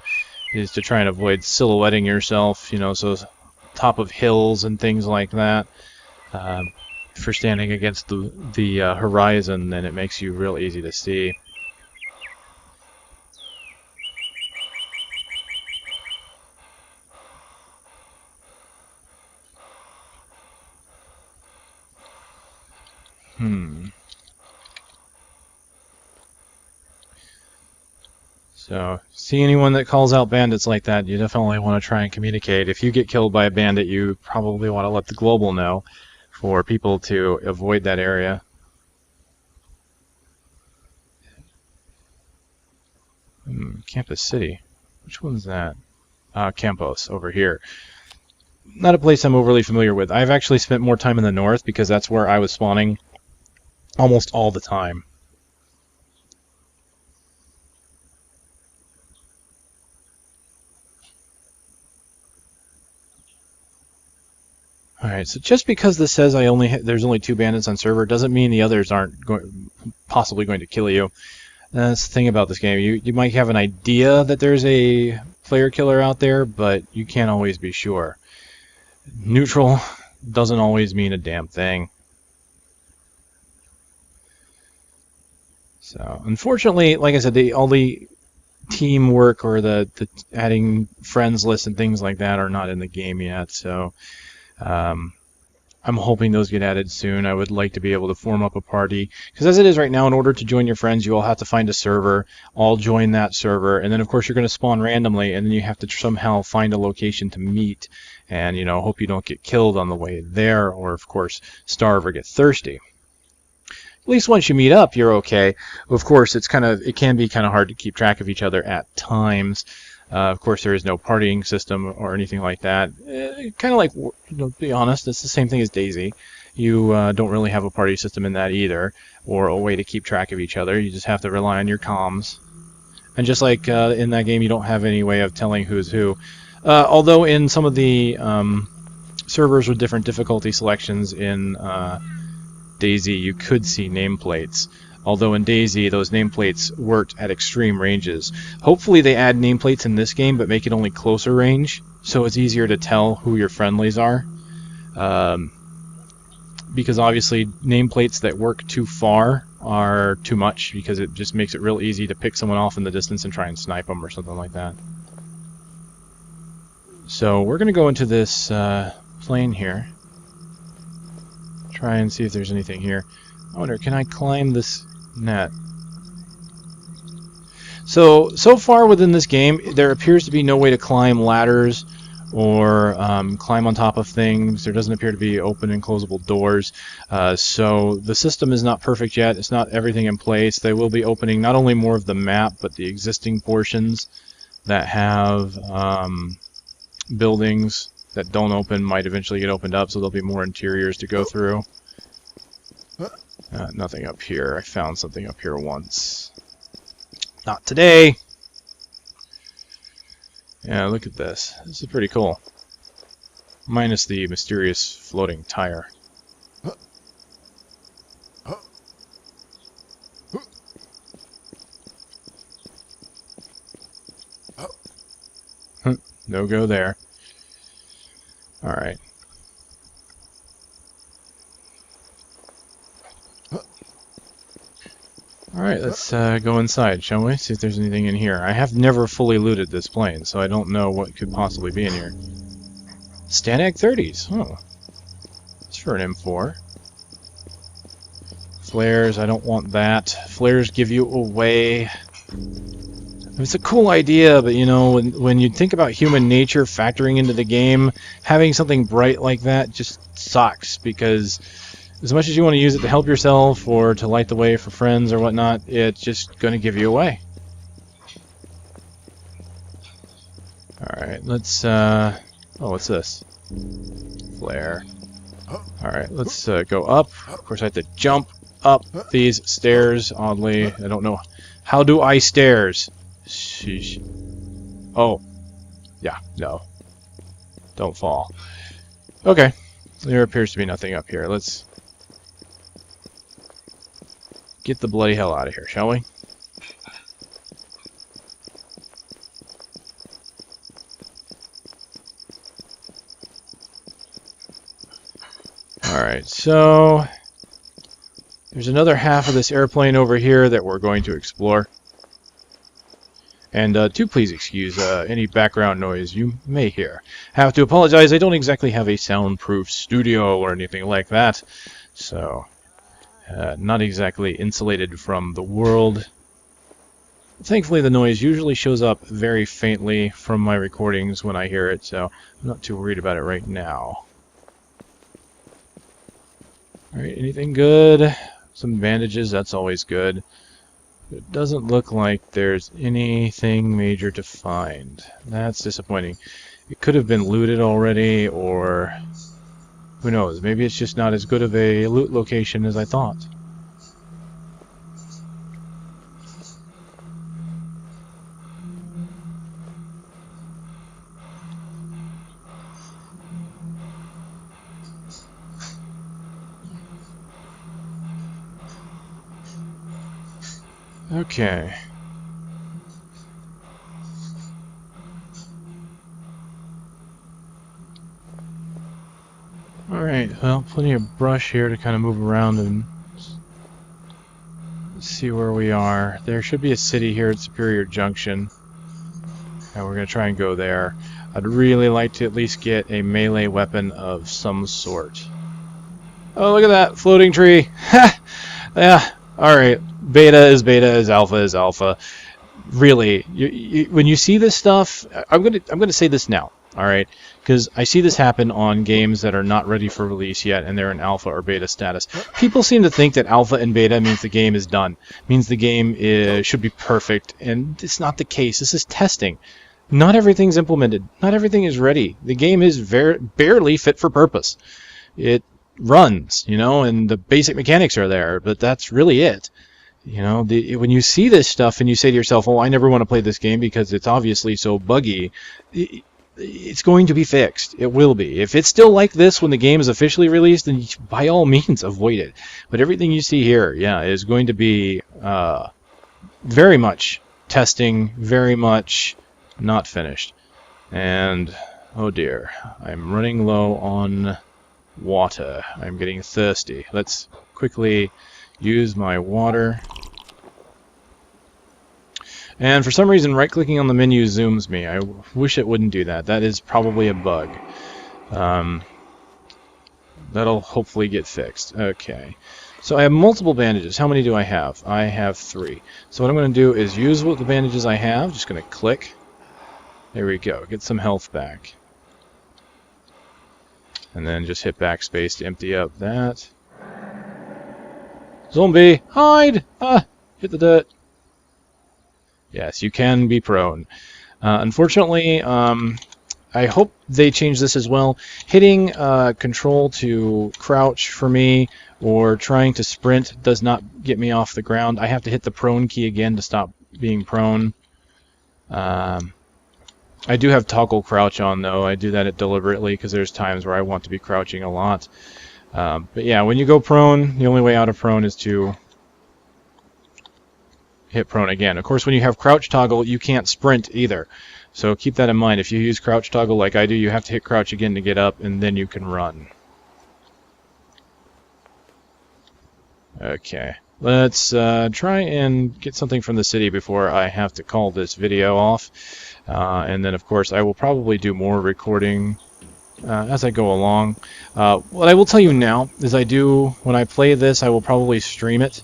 is to try and avoid silhouetting yourself, you know, so top of hills and things like that. If you're standing against the horizon, then it makes you real easy to see. So, see anyone that calls out bandits like that, you definitely want to try and communicate. If you get killed by a bandit, you probably want to let the global know for people to avoid that area. Campus City. Which one's that? Campos, over here. Not a place I'm overly familiar with. I've actually spent more time in the north because that's where I was spawning almost all the time. Alright, so just because this says there's only 2 bandits on server doesn't mean the others aren't possibly going to kill you. That's the thing about this game. You might have an idea that there's a player killer out there, but you can't always be sure. Neutral doesn't always mean a damn thing. So, unfortunately, like I said, all the teamwork or the adding friends list and things like that are not in the game yet, so I'm hoping those get added soon. I would like to be able to form up a party, because as it is right now, in order to join your friends, you all have to find a server, all join that server, and then of course you're going to spawn randomly, and then you have to somehow find a location to meet, and hope you don't get killed on the way there, or of course starve or get thirsty. At least once you meet up, you're okay. Of course, it can be kind of hard to keep track of each other at times. Of course, there is no partying system or anything like that. Kind of like, to be honest, it's the same thing as DayZ. you don't really have a party system in that either, or a way to keep track of each other. You just have to rely on your comms. And just like in that game, you don't have any way of telling who's who. Although in some of the servers with different difficulty selections in DayZ, you could see nameplates. Although in DayZ, those nameplates worked at extreme ranges. Hopefully they add nameplates in this game, but make it only closer range, so it's easier to tell who your friendlies are. Because obviously nameplates that work too far are too much, because it just makes it real easy to pick someone off in the distance and try and snipe them or something like that. So we're going to go into this plane here. Try and see if there's anything here. I wonder, can I climb this net? So far within this game, there appears to be no way to climb ladders or climb on top of things. There doesn't appear to be open and closable doors. So the system is not perfect yet. It's not everything in place. They will be opening not only more of the map, but the existing portions that have buildings that don't open might eventually get opened up, so there'll be more interiors to go through. Nothing up here. I found something up here once. Not today! Yeah, look at this. This is pretty cool. Minus the mysterious floating tire. No go there. Alright. Alright, let's go inside, shall we? See if there's anything in here. I have never fully looted this plane, so I don't know what could possibly be in here. Stanag 30s. Oh. It's for an M4. Flares, I don't want that. Flares give you away. It's a cool idea, but you know, when you think about human nature factoring into the game, having something bright like that just sucks, because as much as you want to use it to help yourself or to light the way for friends or whatnot, it's just going to give you away. Alright, let's, oh, what's this? Flare. Alright, let's go up. Of course I have to jump up these stairs, oddly. I don't know. How do I stairs? Sheesh. Oh. Yeah, no. Don't fall. Okay. There appears to be nothing up here. Let's get the bloody hell out of here, shall we? Alright, so there's another half of this airplane over here that we're going to explore. And do please excuse any background noise you may hear. Have to apologize, I don't exactly have a soundproof studio or anything like that, so not exactly insulated from the world. Thankfully the noise usually shows up very faintly from my recordings when I hear it, so I'm not too worried about it right now. Alright, anything good? Some bandages, that's always good. It doesn't look like there's anything major to find. That's disappointing. It could have been looted already, or who knows, maybe it's just not as good of a loot location as I thought. Okay. Alright, well, plenty of brush here to kind of move around and see where we are. There should be a city here at Superior Junction, and we're going to try and go there. I'd really like to at least get a melee weapon of some sort. Oh, look at that floating tree! Ha! Yeah, alright. Beta is alpha is alpha. Really, when you see this stuff, I'm gonna say this now, all right? Because I see this happen on games that are not ready for release yet, and they're in alpha or beta status. People seem to think that alpha and beta means the game is done, means the game should be perfect, and it's not the case. This is testing. Not everything's implemented. Not everything is ready. The game is barely fit for purpose. runs, you know, and the basic mechanics are there, but that's really it. You know, when you see this stuff and you say to yourself, oh, I never want to play this game because it's obviously so buggy, it's going to be fixed. It will be. If it's still like this when the game is officially released, then by all means avoid it. But everything you see here, yeah, is going to be very much testing, very much not finished. And, oh dear, I'm running low on water. I'm getting thirsty. Let's quickly use my water. And for some reason, right-clicking on the menu zooms me. I wish it wouldn't do that. That is probably a bug. That'll hopefully get fixed. Okay. So I have multiple bandages. How many do I have? I have 3. So what I'm going to do is use what the bandages I have. Just going to click. There we go. Get some health back. And then just hit backspace to empty up that. Zombie! Hide! Ah! Hit the dirt. Yes, you can be prone. Unfortunately, I hope they change this as well. Hitting control to crouch for me or trying to sprint does not get me off the ground. I have to hit the prone key again to stop being prone. I do have toggle crouch on, though. I do that deliberately because there's times where I want to be crouching a lot. But yeah, when you go prone, the only way out of prone is to hit prone again. Of course, when you have crouch toggle, you can't sprint either. So keep that in mind. If you use crouch toggle like I do, you have to hit crouch again to get up, and then you can run. Okay. Let's try and get something from the city before I have to call this video off. And then, of course, I will probably do more recording as I go along. What I will tell you now is when I play this, I will probably stream it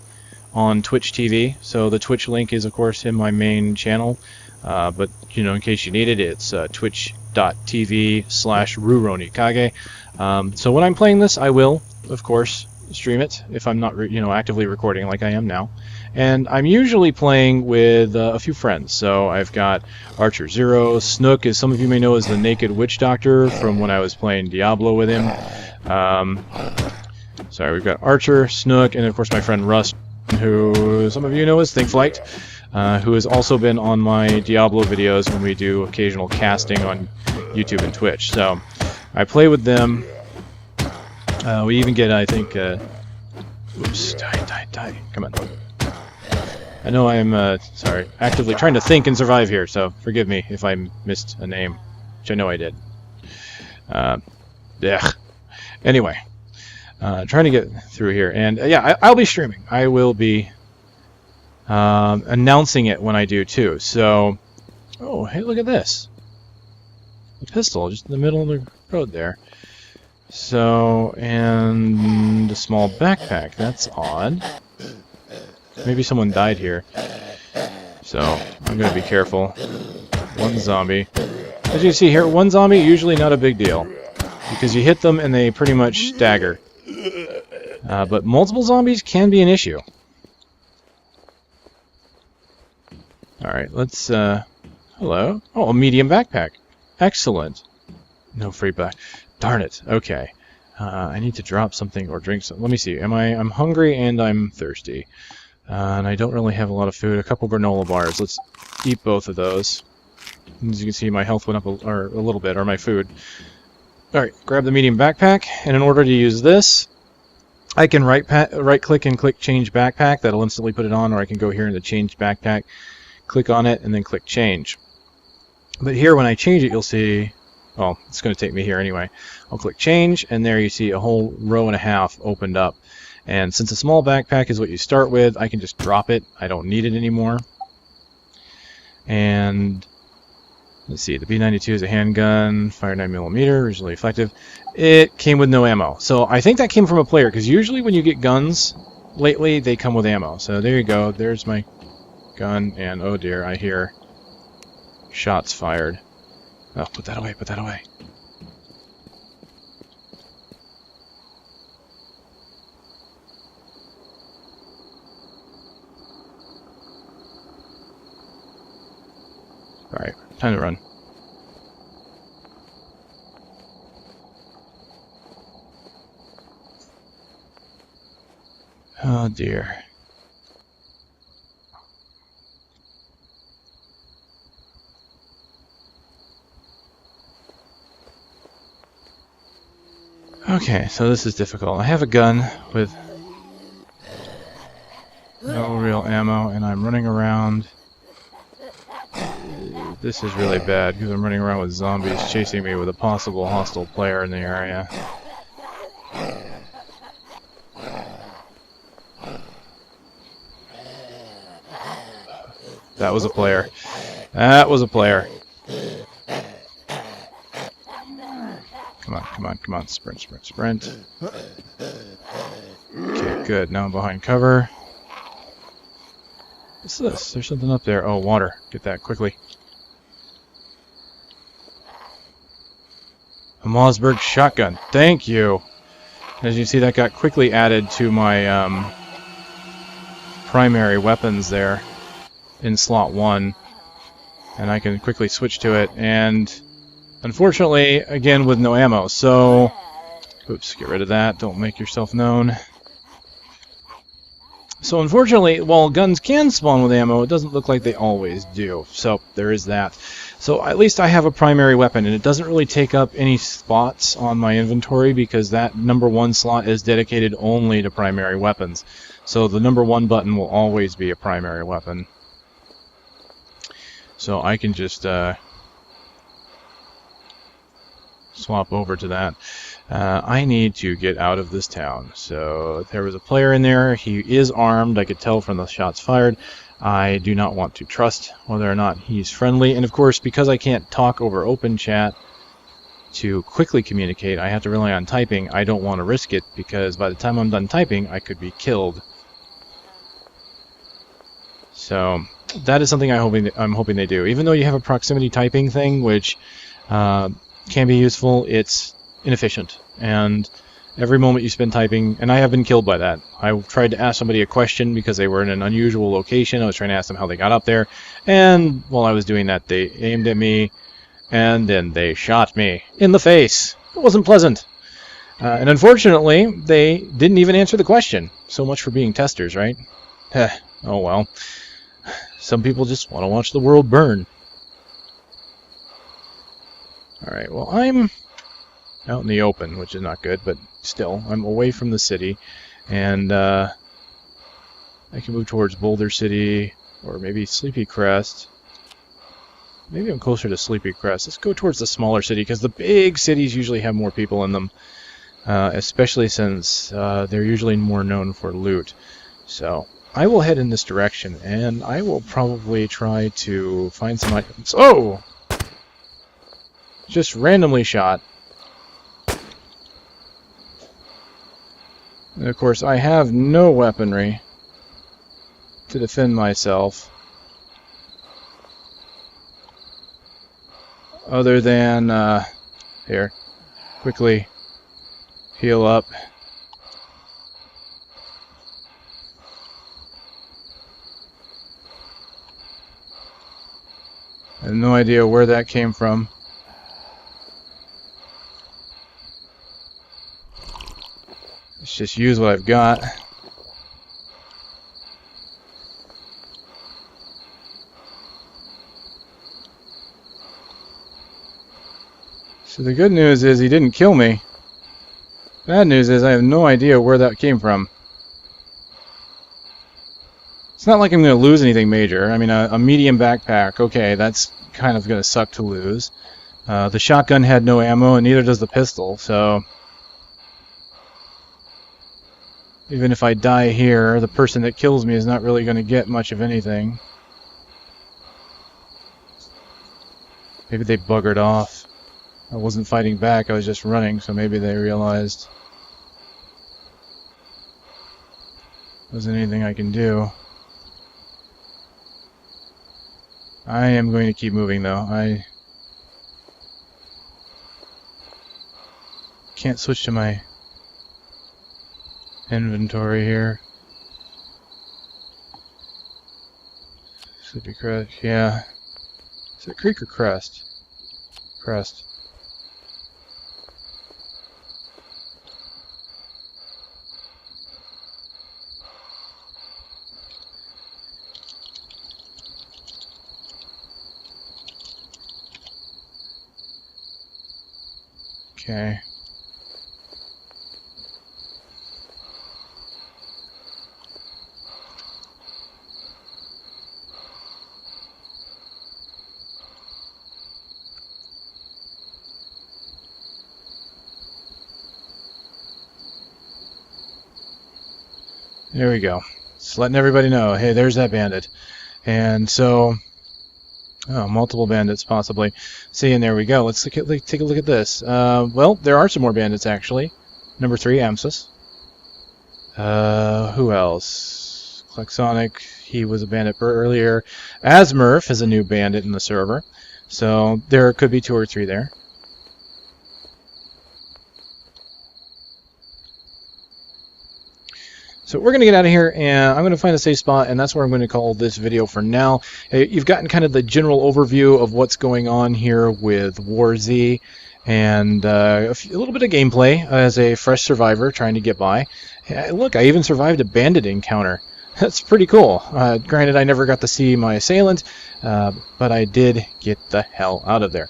on Twitch TV. So the Twitch link is, of course, in my main channel. But, you know, in case you need it, it's twitch.tv/RuRoniKage. So when I'm playing this, I will, of course, stream it if I'm not, actively recording like I am now. And I'm usually playing with a few friends. So I've got Archer Zero, Snook, as some of you may know, as the Naked Witch Doctor from when I was playing Diablo with him. Sorry, we've got Archer, Snook, and of course my friend Rust, who some of you know as ThinkFlight, who has also been on my Diablo videos when we do occasional casting on YouTube and Twitch. So I play with them. We even get, I think, oops, die, come on. I know I'm, actively trying to think and survive here, so forgive me if I missed a name, which I know I did. Yeah. Anyway, trying to get through here, and yeah, I'll be streaming. I will be announcing it when I do too. So, oh, hey, look at this. A pistol just in the middle of the road there. So, and a small backpack. That's odd. Maybe someone died here. So, I'm going to be careful. One zombie. As you see here, one zombie, usually not a big deal. Because you hit them and they pretty much stagger. But multiple zombies can be an issue. Alright, let's, hello? Oh, a medium backpack. Excellent. No free back. Darn it. Okay. I need to drop something or drink something. Let me see. I'm hungry and I'm thirsty. And I don't really have a lot of food. A couple granola bars. Let's eat both of those. As you can see, my health went up a little bit, or my food. Alright, grab the medium backpack, and in order to use this, I can right-click and click Change Backpack. That'll instantly put it on, or I can go here into Change Backpack, click on it, and then click Change. But here, when I change it, you'll see... Well, it's going to take me here anyway. I'll click Change, and there you see a whole row and a half opened up. And since a small backpack is what you start with, I can just drop it. I don't need it anymore. And let's see, the B92 is a handgun, fire 9mm, originally effective. It came with no ammo. So I think that came from a player, because usually when you get guns lately, they come with ammo. So there you go. There's my gun, and oh dear, I hear shots fired. Oh, put that away, put that away. Alright, time to run. Oh dear. Okay, so this is difficult. I have a gun with no real ammo, and I'm running around. This is really bad, because I'm running around with zombies chasing me with a possible hostile player in the area. That was a player. That was a player. Come on, come on, come on. Sprint, sprint, sprint. Okay, good. Now I'm behind cover. What's this? There's something up there. Oh, water. Get that quickly. A Mossberg shotgun. Thank you. As you see, that got quickly added to my primary weapons there in slot 1. And I can quickly switch to it. And unfortunately, again, with no ammo. So, oops, get rid of that. Don't make yourself known. So unfortunately, while guns can spawn with ammo, it doesn't look like they always do. So there is that. So at least I have a primary weapon, and it doesn't really take up any spots on my inventory because that number 1 slot is dedicated only to primary weapons. So the number 1 button will always be a primary weapon. So I can just swap over to that. I need to get out of this town. So there was a player in there. He is armed. I could tell from the shots fired. I do not want to trust whether or not he's friendly. And of course, because I can't talk over open chat to quickly communicate, I have to rely on typing. I don't want to risk it because by the time I'm done typing, I could be killed. So that is something I'm hoping they do. Even though you have a proximity typing thing, which can be useful, it's inefficient, and every moment you spend typing, and I have been killed by that. I tried to ask somebody a question because they were in an unusual location. I was trying to ask them how they got up there, and while I was doing that, they aimed at me, and then they shot me in the face. It wasn't pleasant. And unfortunately, they didn't even answer the question. So much for being testers, right? Oh well. Some people just want to watch the world burn. Alright, well, I'm out in the open, which is not good, but still, I'm away from the city, and I can move towards Boulder City, or maybe Sleepy Crest. Maybe I'm closer to Sleepy Crest. Let's go towards the smaller city, because the big cities usually have more people in them, especially since they're usually more known for loot. So, I will head in this direction, and I will probably try to find some items. Oh! Just randomly shot. And of course, I have no weaponry to defend myself other than, here, quickly heal up. I have no idea where that came from. Let's just use what I've got. So the good news is he didn't kill me. Bad news is I have no idea where that came from. It's not like I'm going to lose anything major. I mean, a medium backpack, okay, that's kind of going to suck to lose. The shotgun had no ammo, and neither does the pistol, so even if I die here, the person that kills me is not really going to get much of anything. Maybe they buggered off. I wasn't fighting back, I was just running, so maybe they realized there wasn't anything I can do. I am going to keep moving, though. I can't switch to my inventory here. Sleepy Crest, yeah. Is it Creek or Crest? Crest. Okay. There we go. Just letting everybody know, hey, there's that bandit. And so, oh, multiple bandits possibly. See, and there we go. Let's take a look at this. Well, there are some more bandits actually. Number 3, Amsis. Who else? Klexonic, he was a bandit earlier. Asmurf is a new bandit in the server. So there could be 2 or 3 there. So we're going to get out of here, and I'm going to find a safe spot, and that's where I'm going to call this video for now. You've gotten kind of the general overview of what's going on here with War Z, and a little bit of gameplay as a fresh survivor trying to get by. Look, I even survived a bandit encounter. That's pretty cool. Granted, I never got to see my assailant, but I did get the hell out of there.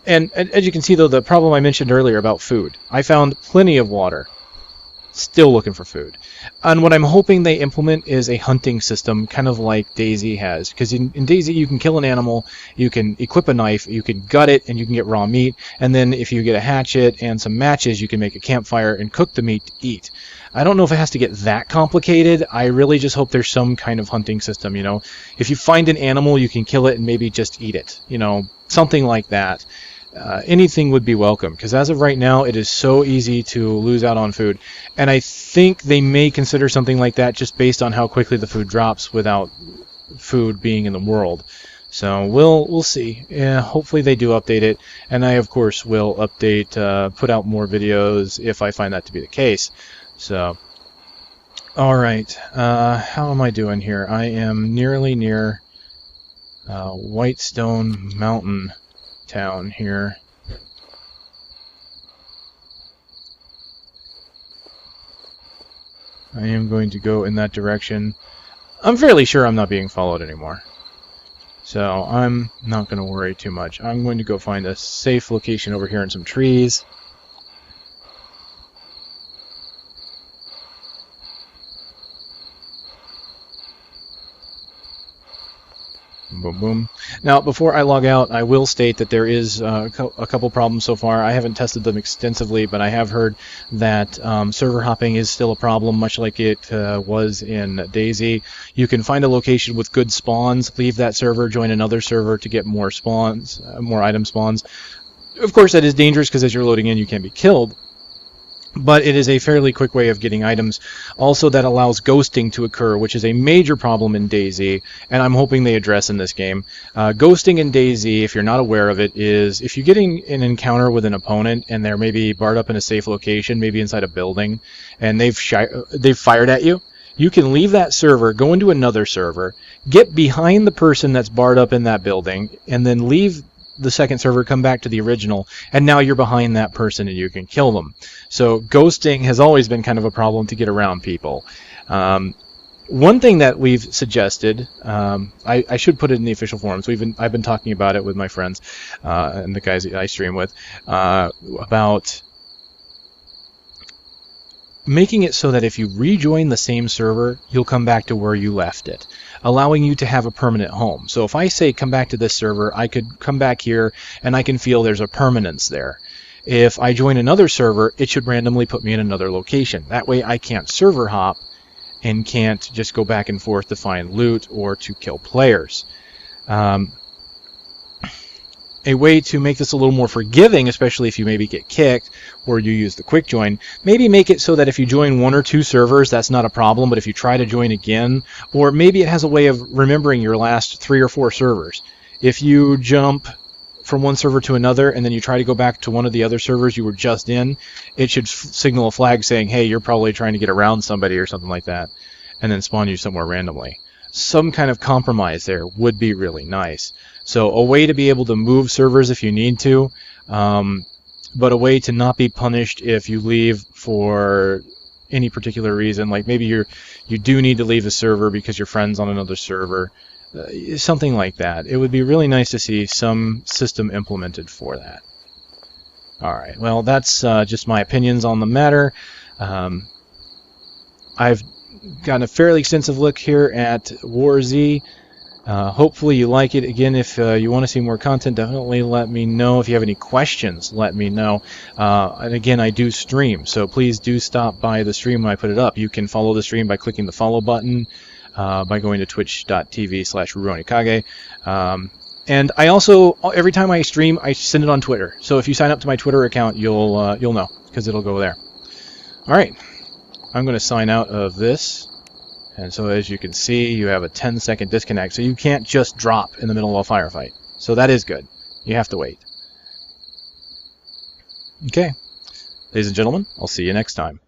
And as you can see, though, the problem I mentioned earlier about food. I found plenty of water. Still looking for food. And what I'm hoping they implement is a hunting system, kind of like DayZ has. Because in DayZ, you can kill an animal, you can equip a knife, you can gut it, and you can get raw meat. And then if you get a hatchet and some matches, you can make a campfire and cook the meat to eat. I don't know if it has to get that complicated. I really just hope there's some kind of hunting system, you know. If you find an animal, you can kill it and maybe just eat it. You know, something like that. Anything would be welcome, because as of right now, it is so easy to lose out on food. And I think they may consider something like that just based on how quickly the food drops without food being in the world. So we'll see. Yeah, hopefully they do update it, and I of course will update, put out more videos if I find that to be the case. So, all right, how am I doing here? I am nearly near Whitestone Mountain town here. I am going to go in that direction. I'm fairly sure I'm not being followed anymore, so I'm not going to worry too much. I'm going to go find a safe location over here in some trees. Boom, boom. Now, before I log out, I will state that there is a couple problems so far. I haven't tested them extensively, but I have heard that server hopping is still a problem, much like it was in DayZ. You can find a location with good spawns, leave that server, join another server to get more spawns, more item spawns. Of course, that is dangerous because as you're loading in, you can be killed. But it is a fairly quick way of getting items. Also, that allows ghosting to occur, which is a major problem in DayZ, and I'm hoping they address in this game. Ghosting in DayZ, if you're not aware of it, is if you get in an encounter with an opponent and they're maybe barred up in a safe location, maybe inside a building, and they've fired at you, you can leave that server, go into another server, get behind the person that's barred up in that building, and then leave the second server, come back to the original, and now you're behind that person and you can kill them. So ghosting has always been kind of a problem to get around people. One thing that we've suggested, I should put it in the official forums. I've been talking about it with my friends and the guys that I stream with about making it so that if you rejoin the same server, you'll come back to where you left it, allowing you to have a permanent home. So if I say come back to this server, I could come back here and I can feel there's a permanence there. If I join another server, it should randomly put me in another location. That way I can't server hop and can't just go back and forth to find loot or to kill players. A way to make this a little more forgiving, especially if you maybe get kicked or you use the quick join, maybe make it so that if you join 1 or 2 servers, that's not a problem, but if you try to join again, or maybe it has a way of remembering your last 3 or 4 servers. If you jump from one server to another and then you try to go back to one of the other servers you were just in, it should signal a flag saying, hey, you're probably trying to get around somebody or something like that, and then spawn you somewhere randomly. Some kind of compromise there would be really nice. So a way to be able to move servers if you need to, but a way to not be punished if you leave for any particular reason. Like maybe you do need to leave the server because your friend's on another server. Something like that. It would be really nice to see some system implemented for that. Alright, well, that's just my opinions on the matter. I've gotten a fairly extensive look here at War Z. Hopefully you like it. Again, if you want to see more content, definitely let me know. If you have any questions, let me know. And again, I do stream, so please do stop by the stream when I put it up. You can follow the stream by clicking the follow button, by going to twitch.tv/RurouniKage. And I also, every time I stream, I send it on Twitter. So if you sign up to my Twitter account, you'll know, because it'll go there. Alright, I'm going to sign out of this. And so as you can see, you have a 10-second disconnect, so you can't just drop in the middle of a firefight. So that is good. You have to wait. Okay. Ladies and gentlemen, I'll see you next time.